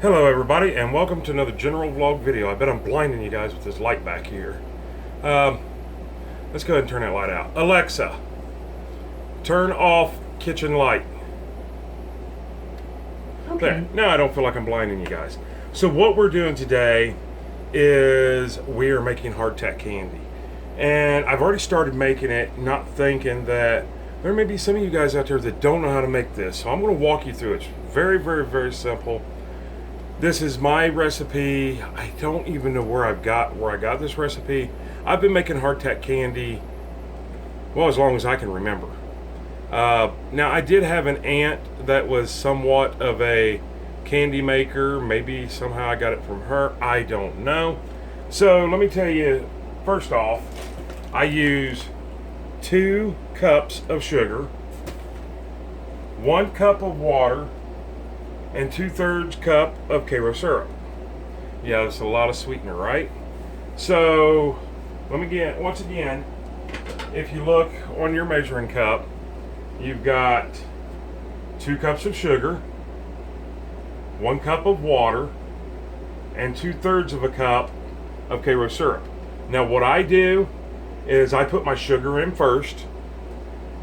Hello everybody, and welcome to another general vlog video. I bet I'm blinding you guys with this light back here. Let's go ahead and turn that light out. Alexa, turn off kitchen light. Okay. There. Now I don't feel like I'm blinding you guys. So what we're doing today is we are making hardtack candy. And I've already started making it, not thinking that there may be some of you guys out there that don't know how to make this. So I'm going to walk you through it. It's very, very, very simple. This is my recipe. I don't even know where I got this recipe. I've been making hardtack candy, well, as long as I can remember. Now, I did have an aunt that was somewhat of a candy maker. Maybe somehow I got it from her. I don't know. So let me tell you, first off, I use 2 cups of sugar, 1 cup of water, and 2/3 cup of Karo syrup. Yeah, that's a lot of sweetener, right? So, let me get, once again, if you look on your measuring cup, you've got 2 cups of sugar, 1 cup of water, and 2/3 of a cup of Karo syrup. Now, what I do is I put my sugar in first,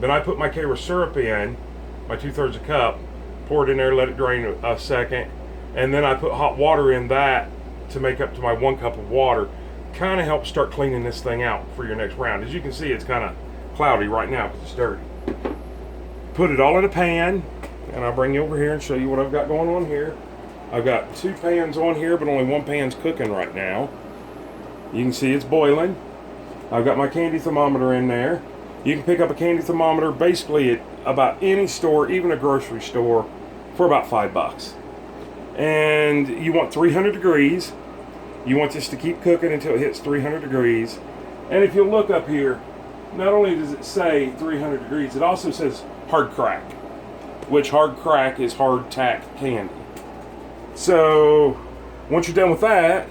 then I put my Karo syrup in, my 2/3 a cup, pour it in there, let it drain a second, and then I put hot water in that to make up to my 1 cup of water. Kind of helps start cleaning this thing out for your next round. As you can see, it's kind of cloudy right now because it's dirty. Put it all in a pan, and I'll bring you over here and show you what I've got going on here. I've got 2 pans on here, but only 1 pan's cooking right now. You can see it's boiling. I've got my candy thermometer in there. You can pick up a candy thermometer basically at about any store, even a grocery store, for about $5. And you want 300 degrees. You want this to keep cooking until it hits 300 degrees. And if you look up here, not only does it say 300 degrees, it also says hard crack, which hard crack is hard tack candy. So once you're done with that,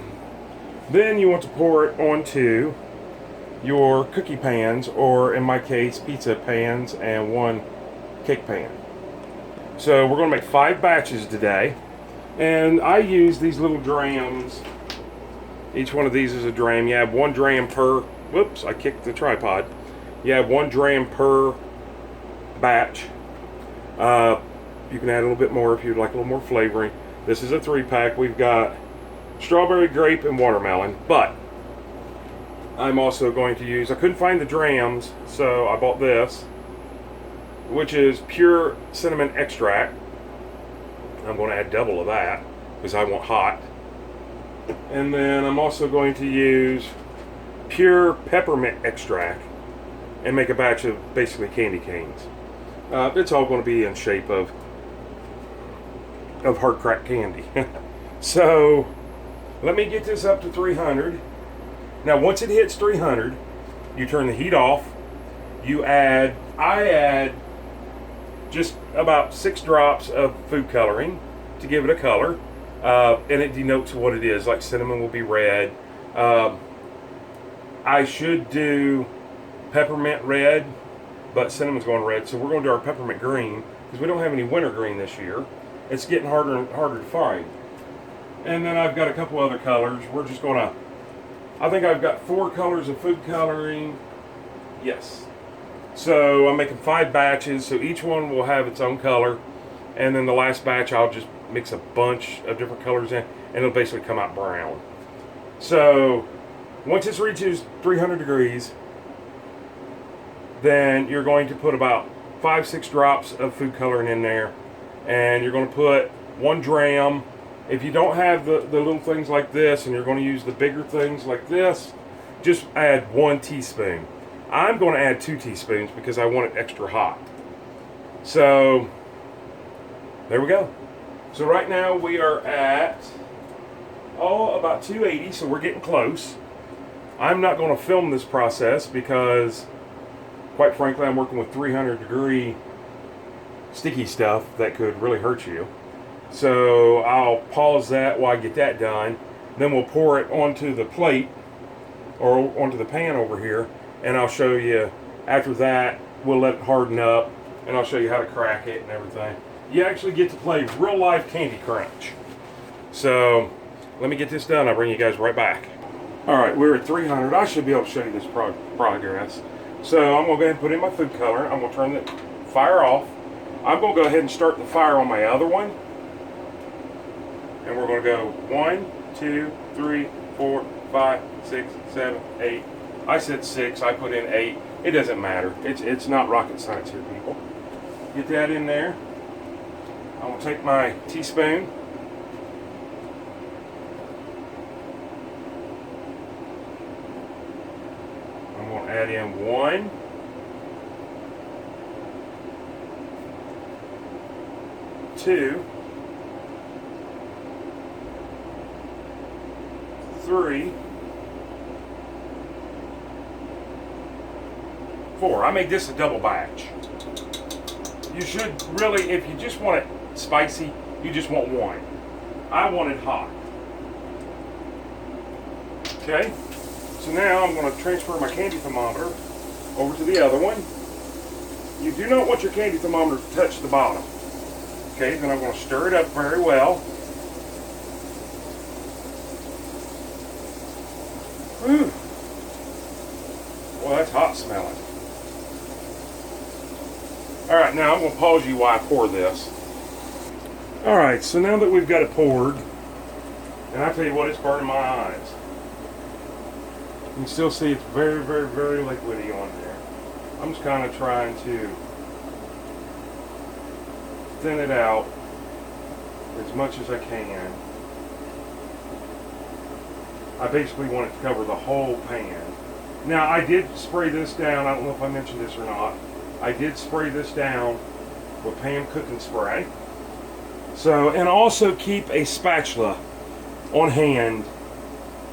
then you want to pour it onto your cookie pans, or in my case, pizza pans, and 1 cake pan. So we're going to make 5 batches today, and I use these little drams. Each one of these is a dram. You have 1 dram per, whoops, I kicked the tripod. You have 1 dram per batch. You can add a little bit more if you'd like a little more flavoring. This is a 3-pack. We've got strawberry, grape, and watermelon, but I'm also going to use, I couldn't find the drams, so I bought this, which is pure cinnamon extract. I'm going to add double of that because I want hot. And then I'm also going to use pure peppermint extract and make a batch of basically candy canes. It's all going to be in shape of hard crack candy. So let me get this up to 300. Now, once it hits 300, you turn the heat off. I add just about 6 drops of food coloring to give it a color, and it denotes what it is. Like cinnamon will be red. I should do peppermint red, but cinnamon's going red, so we're going to do our peppermint green because we don't have any winter green this year. It's getting harder and harder to find. And then I've got a couple other colors. We're just going to, I think I've got 4 colors of food coloring. Yes. So I'm making 5 batches, so each one will have its own color. And then the last batch, I'll just mix a bunch of different colors in, and it'll basically come out brown. So once this reaches 300 degrees, then you're going to put about 5-6 drops of food coloring in there. And you're going to put 1 dram. If you don't have the little things like this, and you're going to use the bigger things like this, just add 1 teaspoon. I'm going to add 2 teaspoons because I want it extra hot. So there we go. So right now we are at about 280, so we're getting close. I'm not going to film this process because, quite frankly, I'm working with 300 degree sticky stuff that could really hurt you. So I'll pause that while I get that done. Then we'll pour it onto the plate or onto the pan over here, and I'll show you after that. We'll let it harden up, and I'll show you how to crack it and everything. You actually get to play real life Candy Crunch. So let me get this done. I'll bring you guys right back. All right, we're at 300. I should be able to show you this progress. So I'm gonna go ahead and put in my food coloring. I'm gonna turn the fire off. I'm gonna go ahead and start the fire on my other one. And we're gonna go 1, 2, 3, 4, 5, 6, 7, 8. I said 6, I put in 8. It doesn't matter. It's not rocket science here, people. Get that in there. I'm gonna take my teaspoon. I'm gonna add in 1. 2. 3. 4. I made this a double batch. You should really, if you just want it spicy, you just want 1. I want it hot. Okay, so now I'm going to transfer my candy thermometer over to the other one. You do not want your candy thermometer to touch the bottom. Okay, then I'm going to stir it up very well. Whew. Well, that's hot smelling. All right, now I'm going to pause you while I pour this. All right, so now that we've got it poured, and I tell you what, it's burning my eyes. You can still see it's very, very, very liquidy on there. I'm just kind of trying to thin it out as much as I can. I basically want it to cover the whole pan. Now, I did spray this down. I don't know if I mentioned this or not. I did spray this down with pan cooking spray. So, and also keep a spatula on hand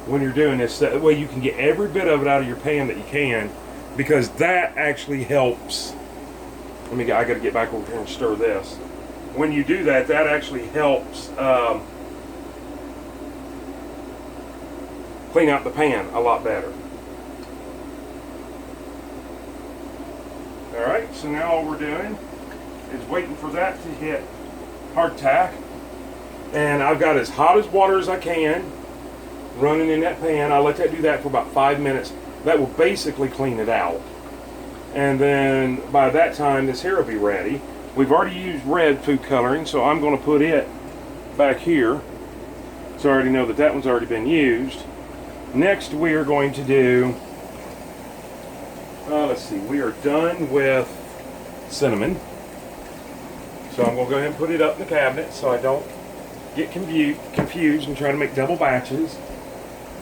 when you're doing this. That way you can get every bit of it out of your pan that you can, because that actually helps. I got to get back over here and stir this. When you do that, that actually helps clean out the pan a lot better. Alright, so now all we're doing is waiting for that to hit hard tack. And I've got as hot as water as I can running in that pan. I let that do that for about 5 minutes. That will basically clean it out. And then by that time, this here will be ready. We've already used red food coloring, so I'm going to put it back here. So I already know that that one's already been used. Next, we are going to do, let's see, we are done with cinnamon. So I'm going to go ahead and put it up in the cabinet so I don't get confused and try to make double batches.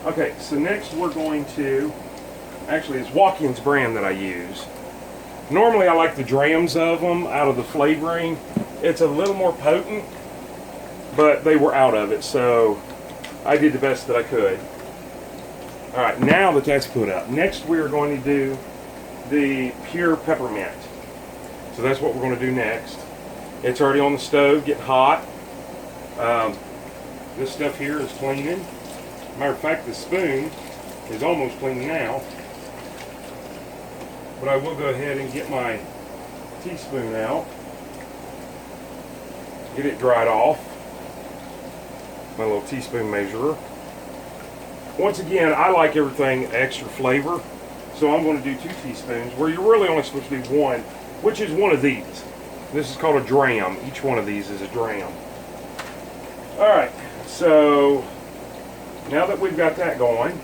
Okay, so next we're going to, actually it's Watkins brand that I use. Normally I like the drams of them out of the flavoring. It's a little more potent, but they were out of it, so I did the best that I could. All right, now that that's put up, next we are going to do the pure peppermint. So that's what we're going to do next. It's already on the stove, getting hot. This stuff here is cleaning. Matter of fact, the spoon is almost clean now. But I will go ahead and get my teaspoon out. Get it dried off. My little teaspoon measurer. Once again, I like everything extra flavor. So I'm going to do 2 teaspoons, where you're really only supposed to do 1, which is one of these. This is called a dram. Each one of these is a dram. Alright, so now that we've got that going,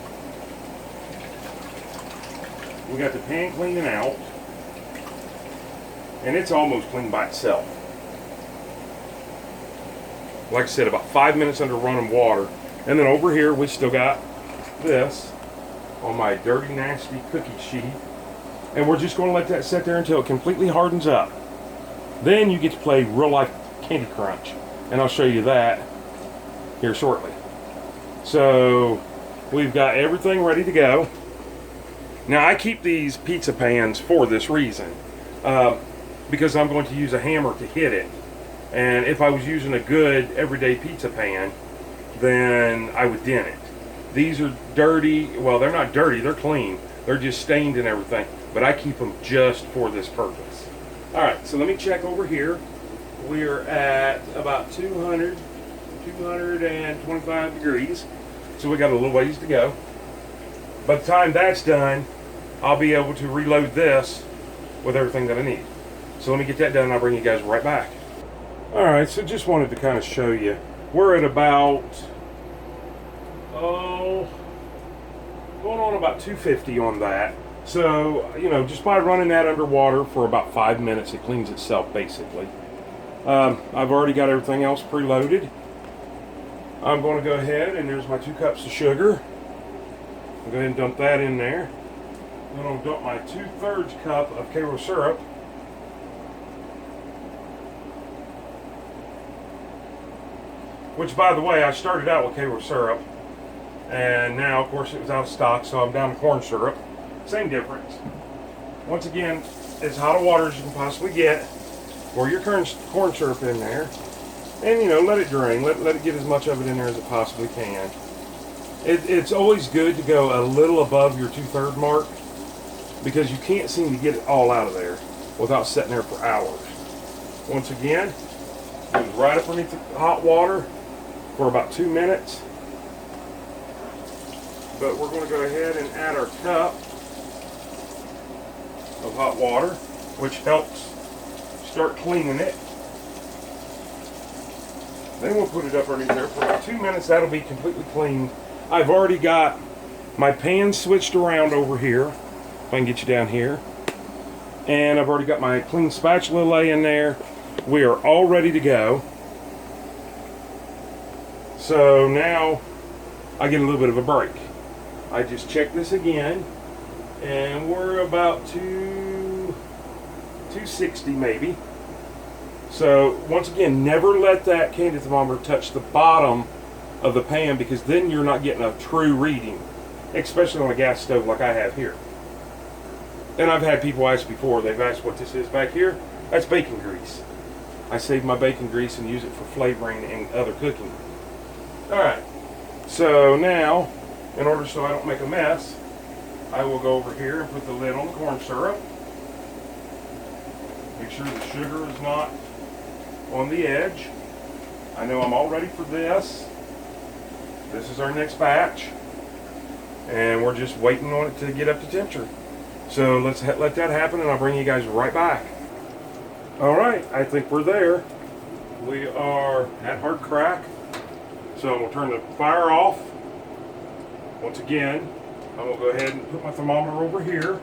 we got the pan cleaning out, and it's almost clean by itself. Like I said, about 5 minutes under running water. And then over here we still got this on my dirty, nasty cookie sheet. And we're just going to let that sit there until it completely hardens up. Then you get to play real life Candy Crunch. And I'll show you that here shortly. So we've got everything ready to go. Now I keep these pizza pans for this reason. Because I'm going to use a hammer to hit it. And if I was using a good everyday pizza pan, then I would dent it. These are dirty. Well, they're not dirty, they're clean. They're just stained and everything. But I keep them just for this purpose. Alright, so let me check over here. We're at about 200. 225 degrees. So we got a little ways to go. By the time that's done, I'll be able to reload this with everything that I need. So let me get that done and I'll bring you guys right back. Alright, so just wanted to kind of show you. We're at about, going on about 250 on that. So, you know, just by running that underwater for about 5 minutes, it cleans itself basically. I've already got everything else preloaded. I'm going to go ahead and there's my 2 cups of sugar. I'll go ahead and dump that in there. Then I'll dump my 2/3 cup of Karo syrup. Which, by the way, I started out with Karo syrup. And now, of course, it was out of stock, so I'm down to corn syrup. Same difference. Once again, as hot of water as you can possibly get. Pour your corn syrup in there. And, you know, let it drain. Let it get as much of it in there as it possibly can. It's always good to go a little above your 2/3 mark because you can't seem to get it all out of there without sitting there for hours. Once again, it was right up underneath the hot water for about 2 minutes. But we're going to go ahead and add our cup of hot water, which helps start cleaning it. Then we'll put it up underneath there for about 2 minutes. That'll be completely clean. I've already got my pan switched around over here. If I can get you down here. And I've already got my clean spatula laying there. We are all ready to go. So now I get a little bit of a break. I just checked this again. And we're about 260 maybe. So once again, never let that candy thermometer touch the bottom of the pan because then you're not getting a true reading, especially on a gas stove like I have here. And I've had people ask before, they've asked what this is back here. That's bacon grease. I save my bacon grease and use it for flavoring and other cooking. Alright, so now, in order so I don't make a mess, I will go over here and put the lid on the corn syrup. Make sure the sugar is not on the edge. I know I'm all ready for this. This is our next batch. And we're just waiting on it to get up to temperature. So let's let that happen and I'll bring you guys right back. Alright, I think we're there. We are at hard crack. So we'll turn the fire off. Once again, I'm going to go ahead and put my thermometer over here.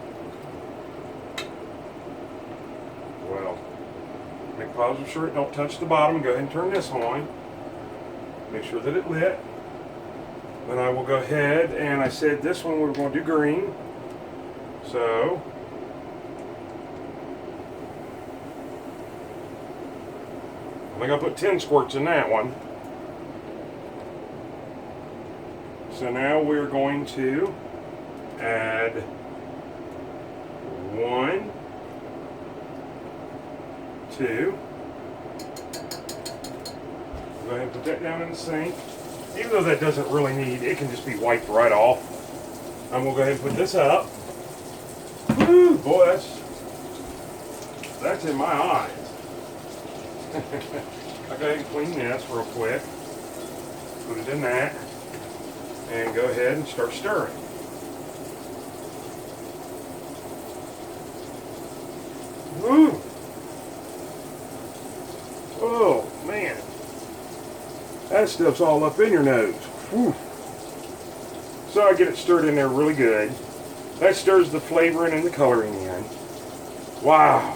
Well, make positive sure it don't touch the bottom. Go ahead and turn this on. Make sure that it lit. Then I will go ahead and I said this one we were going to do green. So I think I put 10 squirts in that one. So now we're going to add 1, 2. Go ahead and put that down in the sink. Even though that doesn't really need, it can just be wiped right off. I'm going to go ahead and put this up. Woo, boy, that's in my eyes. I'll go ahead and clean this real quick. Put it in that. And go ahead and start stirring. Woo! Oh, man. That stuff's all up in your nose. Whew. So I get it stirred in there really good. That stirs the flavoring and the coloring in. Wow.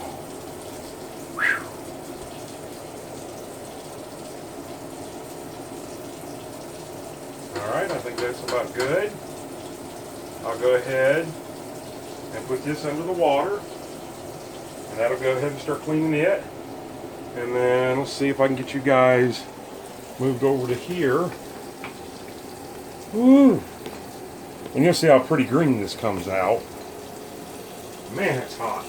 Whew. Alright, I think that's about good. I'll go ahead and put this under the water. And that'll go ahead and start cleaning it. And then let's see if I can get you guys moved over to here. Woo! And you'll see how pretty green this comes out. Man, it's hot.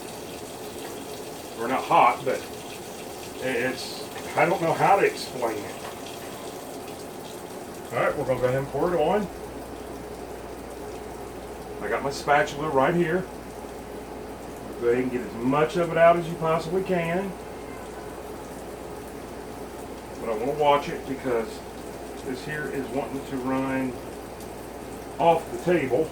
Or not hot, but it's, I don't know how to explain it. Alright, we're going to go ahead and pour it on. I got my spatula right here. Go ahead and get as much of it out as you possibly can. But I want to watch it because This here is wanting to run off the table.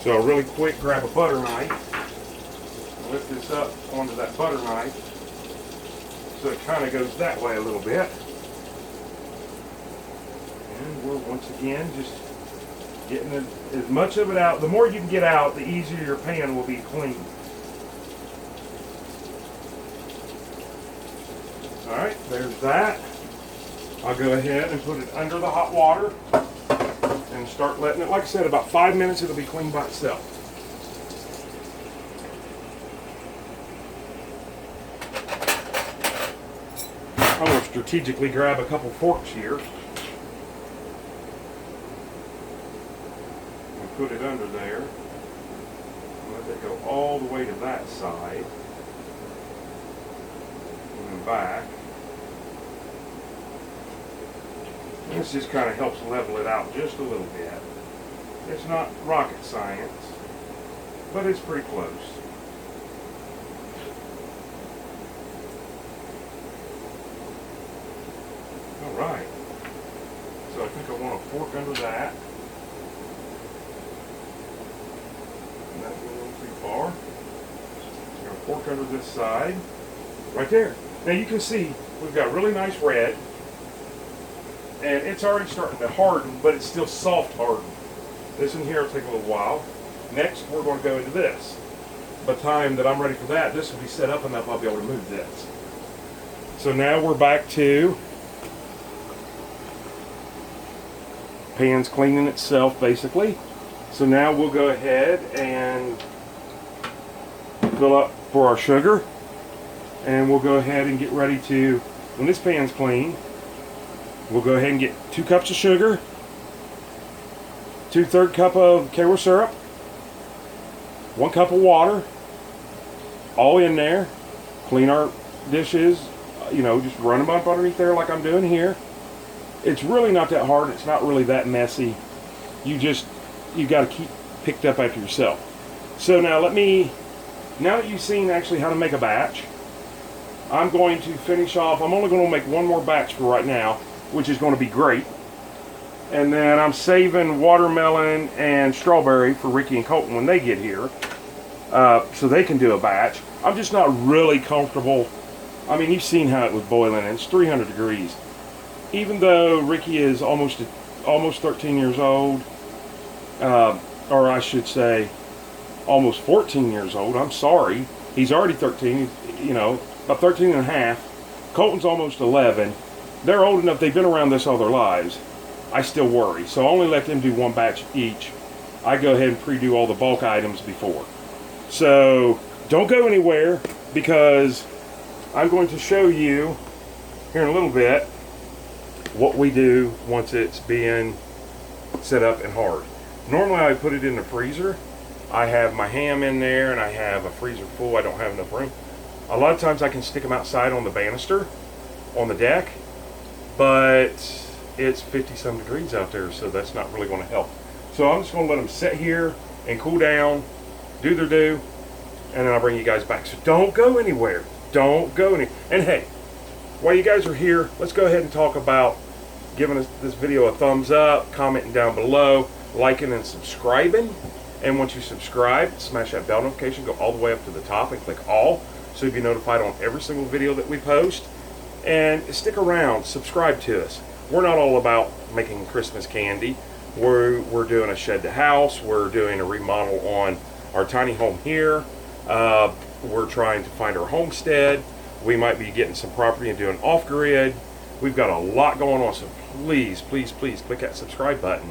So I'll really quick grab a butter knife, lift this up onto that butter knife so it kind of goes that way a little bit. And we're once again just getting as much of it out. The more you can get out, the easier your pan will be clean. Alright, there's that. I'll go ahead and put it under the hot water and start letting it, like I said, about 5 minutes it'll be clean by itself. I'm going to strategically grab a couple forks here and put it under there. Let it go all the way to that side and then back. This just kind of helps level it out just a little bit. It's not rocket science, but it's pretty close. All right. So I think I want a fork under that. And that's a little too far. So I'm going to fork under this side. Right there. Now you can see we've got really nice red. And it's already starting to harden, but it's still soft hardened. This in here will take a little while. Next, we're going to go into this. By the time that I'm ready for that, this will be set up enough I'll be able to move this. So now we're back to pan's cleaning itself, basically. So now we'll go ahead and fill up for our sugar. And we'll go ahead and get ready to, when this pan's clean, we'll go ahead and get 2 cups of sugar, 2/3 cup of cane syrup, 1 cup of water, all in there. Clean our dishes, you know, just run them up underneath there like I'm doing here. It's really not that hard. It's not really that messy. You got to keep picked up after yourself. So now now that you've seen actually how to make a batch, I'm going to finish off. I'm only going to make one more batch for right now, which is going to be great. And then I'm saving watermelon and strawberry for Ricky and Colton when they get here, so they can do a batch. I'm just not really comfortable. I mean, you've seen how it was boiling, and it's 300 degrees. Even though Ricky is almost 13 years old, or I should say almost 14 years old. I'm sorry. He's already 13, you know, about 13 and a half. Colton's almost 11. They're old enough, they've been around this all their lives. I still worry. So I only let them do 1 batch each. I go ahead and pre-do all the bulk items before. So don't go anywhere, because I'm going to show you here in a little bit what we do once it's being set up and hard. Normally I put it in the freezer. I have my ham in there and I have a freezer full. I don't have enough room. A lot of times I can stick them outside on the banister on the deck, but it's 50-some degrees out there, so that's not really going to help. So I'm just going to let them sit here and cool down, do their due, and then I'll bring you guys back. So don't go anywhere. Don't go anywhere. And hey, while you guys are here, let's go ahead and talk about giving this video a thumbs up, commenting down below, liking and subscribing. And once you subscribe, smash that bell notification, go all the way up to the top and click all, so you'll be notified on every single video that we post. And stick around, subscribe to us. We're not all about making Christmas candy. We're doing a shed to house. We're doing a remodel on our tiny home here. We're trying to find our homestead. We might be getting some property and doing off-grid. We've got a lot going on, so please, please, please click that subscribe button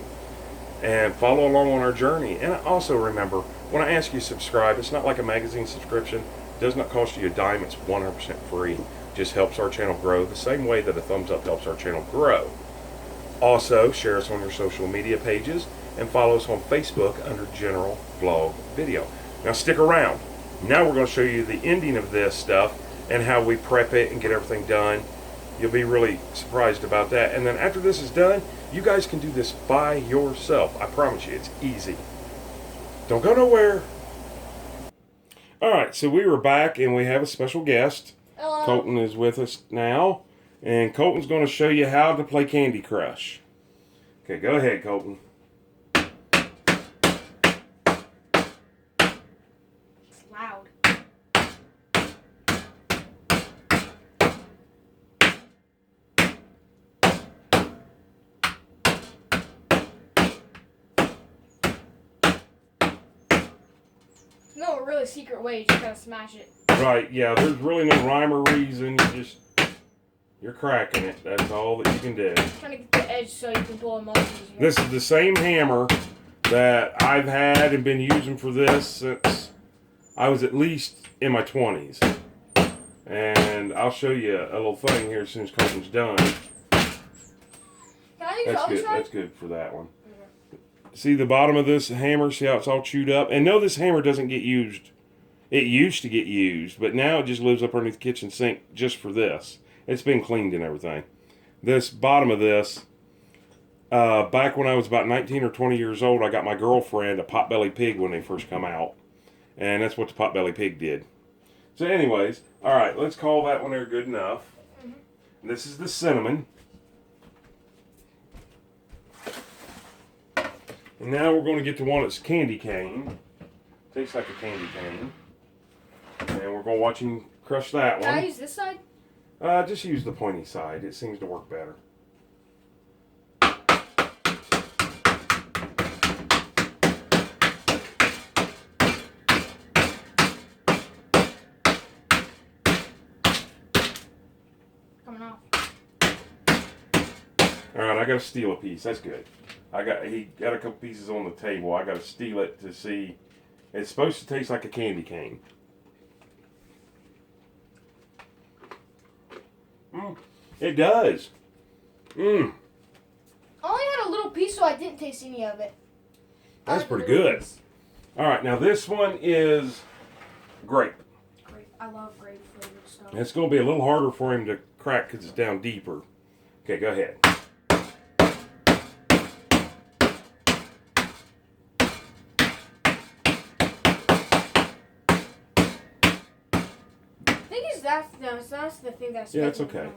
and follow along on our journey. And also remember, when I ask you to subscribe, it's not like a magazine subscription. It does not cost you a dime. It's 100% free. Just helps our channel grow the same way that a thumbs up helps our channel grow. Also, share us on your social media pages and follow us on Facebook under General Vlog Video. Now stick around. Now we're going to show you the ending of this stuff and how we prep it and get everything done. You'll be really surprised about that. And then after this is done, you guys can do this by yourself. I promise you, it's easy. Don't go nowhere. All right, so we were back and we have a special guest. Hello. Colton is with us now. And Colton's going to show you how to play Candy Crush. Okay, go ahead, Colton. It's loud. No really secret way, you just gotta smash it. Right, yeah, there's really no rhyme or reason. You're cracking it. That's all that you can do. I'm trying to get the edge so you can pull them off easier. This is the same hammer that I've had and been using for this since I was at least in my 20s. And I'll show you a little thing here as soon as Colton's done. Can I use the other side? That's good for that one. See the bottom of this hammer? See how it's all chewed up? And no, this hammer doesn't get used. It used to get used, but now it just lives up underneath the kitchen sink just for this. It's been cleaned and everything. This bottom of this, back when I was about 19 or 20 years old, I got my girlfriend a Potbelly Pig when they first come out. And that's what the Potbelly Pig did. So anyways, all right, let's call that one there good enough. Mm-hmm. This is the cinnamon. And now we're going to get to one that's candy cane. Tastes like a candy cane. And we're going to watch him crush that one. Can I use this side? Just use the pointy side. It seems to work better. Coming off. Alright, I got to steal a piece. That's good. He got a couple pieces on the table. I got to steal it to see. It's supposed to taste like a candy cane. It does. I only had a little piece, so I didn't taste any of it. That's pretty good. Alright, now this one is grape. Grape. I love grape flavored stuff. It's going to be a little harder for him to crack because it's down deeper. Okay, go ahead. That's the thing that's yeah, it's okay.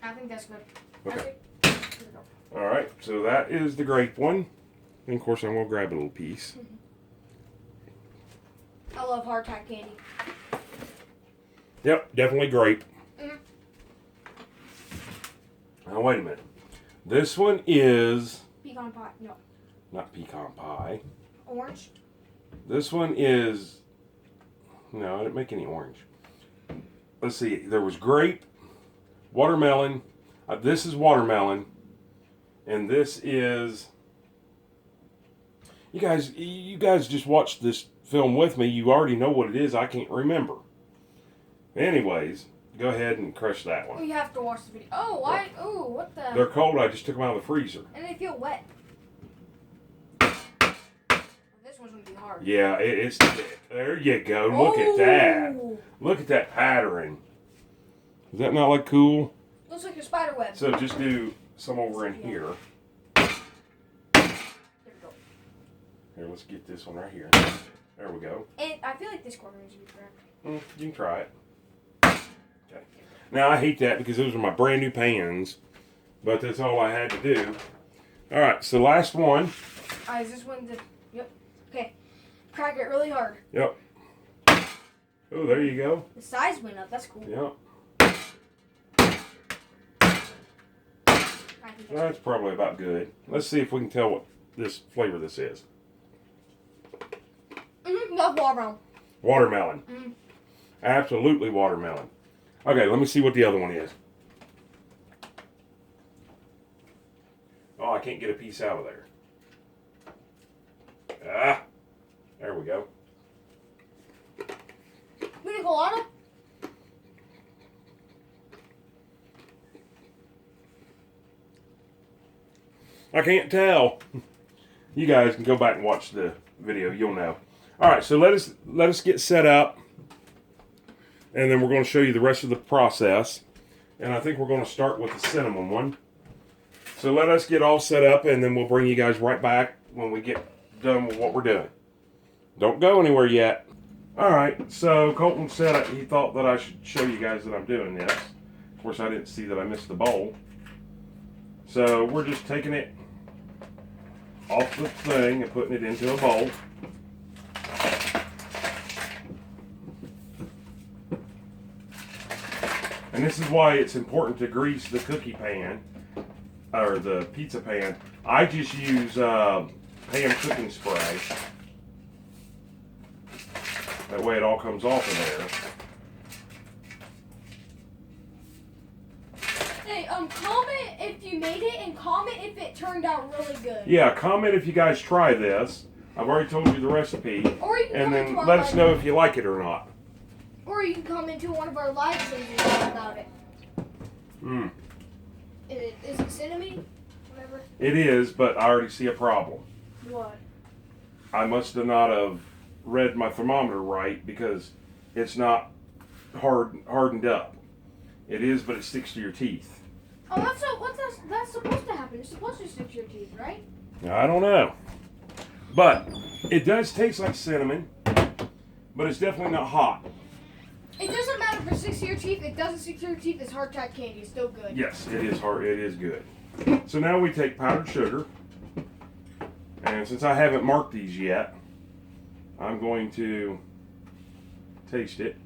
I think that's good. Okay. All right, so that is the grape one. And of course, I'm going to grab a little piece. Mm-hmm. I love Hard Tack candy. Yep, definitely grape. Mm-hmm. Now, wait a minute. This one is... Pecan pie. No. Not pecan pie. Orange? This one is... No, I didn't make any orange. Let's see. There was grape, watermelon. This is watermelon. And this is... You guys just watched this film with me. You already know what it is. I can't remember. Anyways, go ahead and crush that one. We have to watch the video. Oh, why? Oh, what the? They're cold. I just took them out of the freezer. And they feel wet. This one's going to be hard. Yeah, it's thick. There you go. Look at that. Look at that pattern. Does that not look cool? Looks like a spider web. So just do some over in here. There we go. Here, let's get this one right here. There we go. And I feel like this corner needs to be correct. You can try it. Okay. Now, I hate that because those are my brand new pans. But that's all I had to do. All right, so last one. Is this one the... Yep. Okay. Crack it really hard. Yep. Oh, there you go. The size went up. That's cool. Yep. I think That's probably about good. Let's see if we can tell what this flavor this is. Love watermelon. Watermelon. Absolutely watermelon. Okay, let me see what the other one is. Oh, I can't get a piece out of there. Ah, there we go. Pina colada? I can't tell. You guys can go back and watch the video. You'll know. All right, so let us get set up, and then we're going to show you the rest of the process. And I think we're going to start with the cinnamon one. So let us get all set up, and then we'll bring you guys right back when we get done with what we're doing. Don't go anywhere yet. All right, so Colton said he thought that I should show you guys that I'm doing this. Of course, I didn't see that I missed the bowl. So we're just taking it off the thing and putting it into a bowl. And this is why it's important to grease the cookie pan, or the pizza pan. I just use pan cooking spray. That way it all comes off of there. Hey, comment if you made it and comment if it turned out really good. Yeah, comment if you guys try this. I've already told you the recipe. Or you can and comment then to our let us live- know if you like it or not. Or you can comment to one of our live streams and talk about it. Is it cinnamon? Whatever. It is, but I already see a problem. What? I must have not have read my thermometer right because it's not hardened up. It is, but it sticks to your teeth. Oh, that's supposed to happen. It's supposed to stick to your teeth, right? I don't know. But it does taste like cinnamon, but it's definitely not hot. It doesn't matter if it sticks to your teeth. It doesn't stick to your teeth. It's Hard Tack candy. It's still good. Yes, it is hard. It is good. So now we take powdered sugar. And since I haven't marked these yet, I'm going to taste it.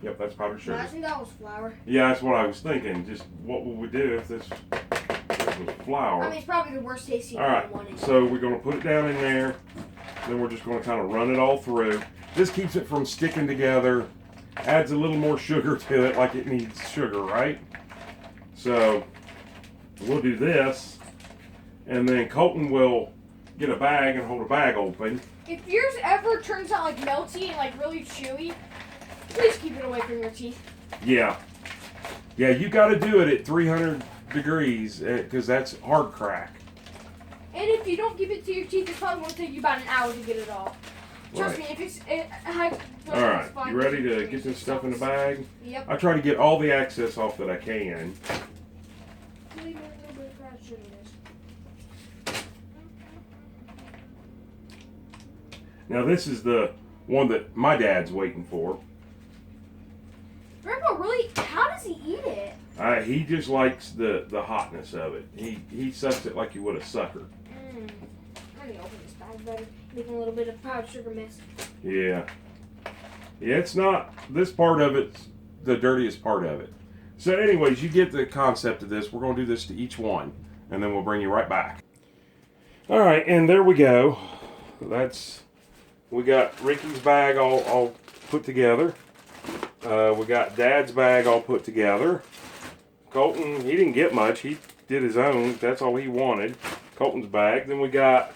Yep, that's powdered sugar. Imagine that was flour. Yeah, that's what I was thinking. Just what would we do if this was flour? I mean, it's probably the worst tasting All right, one. so we're going to put it down in there. Then we're just going to kind of run it all through. This keeps it from sticking together. Adds a little more sugar to it, like it needs sugar, right? So we'll do this, and then Colton will get a bag and hold a bag open. If yours ever turns out like melty and like really chewy, please keep it away from your teeth. Yeah, you got to do it at 300 degrees because that's hard crack. And if you don't give it to your teeth, it's probably going to take you about an hour to get it off. Trust Right. me, if All right, you ready to get this stuff in the bag? Yep. I try to get all the excess off that I can. Now this is the one that my dad's waiting for. Grandpa, really? How does he eat it? He just likes the hotness of it. He sucks it like you would a sucker. Let me open this bag better. Making a little bit of powdered sugar mix. Yeah, it's not, this part of it's the dirtiest part of it. So anyways, you get the concept of this. We're going to do this to each one, and then we'll bring you right back. All right, and there we go. We got Ricky's bag all put together. We got Dad's bag all put together. Colton, he didn't get much. He did his own. That's all he wanted. Colton's bag. Then we got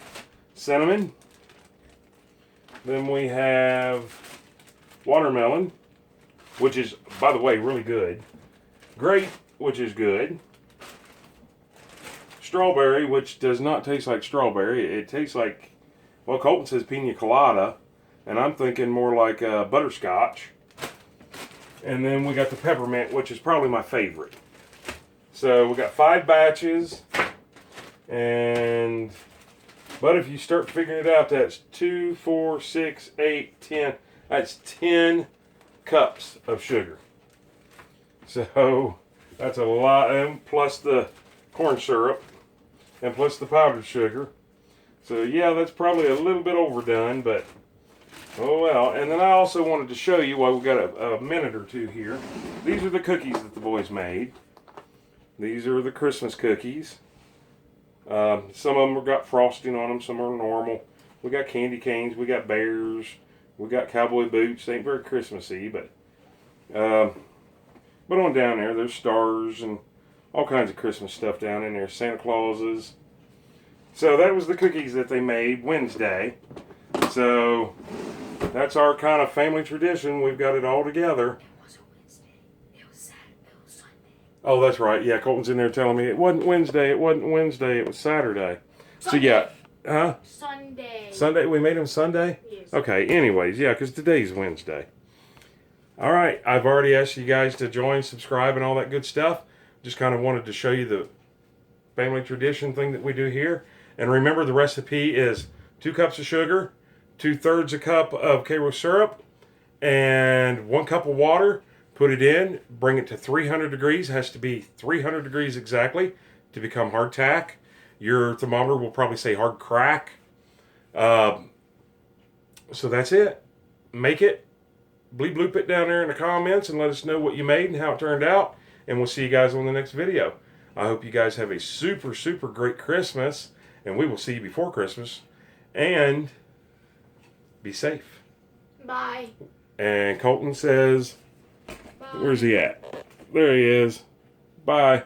cinnamon. Then we have watermelon, which is, by the way, really good. Grape, which is good. Strawberry, which does not taste like strawberry. It tastes like, well, Colton says pina colada, and I'm thinking more like butterscotch. And then we got the peppermint, which is probably my favorite. So we got 5 batches, but if you start figuring it out, that's 2, 4, 6, 8, 10. That's 10 cups of sugar. So that's a lot, and plus the corn syrup, and plus the powdered sugar. So yeah, that's probably a little bit overdone, but oh well. And then I also wanted to show you, while we got a minute or two here, these are the cookies that the boys made. These are the Christmas cookies. Some of them got frosting on them, some are normal. We got candy canes, we got bears, we got cowboy boots. They ain't very Christmassy, but on down there, there's stars and all kinds of Christmas stuff down in there. Santa Clauses. So that was the cookies that they made Wednesday. So that's our kind of family tradition. We've got it all together. It wasn't Wednesday. It was Saturday. It was Sunday. Oh, that's right. Yeah, Colton's in there telling me it wasn't Wednesday. It wasn't Wednesday. It was Saturday. So yeah, huh? Sunday. Sunday. We made them Sunday. Yes. Okay. Anyways, yeah, because today's Wednesday. All right. I've already asked you guys to join, subscribe, and all that good stuff. Just kind of wanted to show you the family tradition thing that we do here. And remember, the recipe is 2 cups of sugar, 2/3 a cup of Karo syrup, and 1 cup of water. Put it in, bring it to 300 degrees. It has to be 300 degrees exactly to become hardtack. Your thermometer will probably say hard crack. So that's it. Make it. Bleep bloop it down there in the comments and let us know what you made and how it turned out. And we'll see you guys on the next video. I hope you guys have a super, super great Christmas. And we will see you before Christmas. And be safe. Bye. And Colton says, Bye. where's he at? There he is. Bye.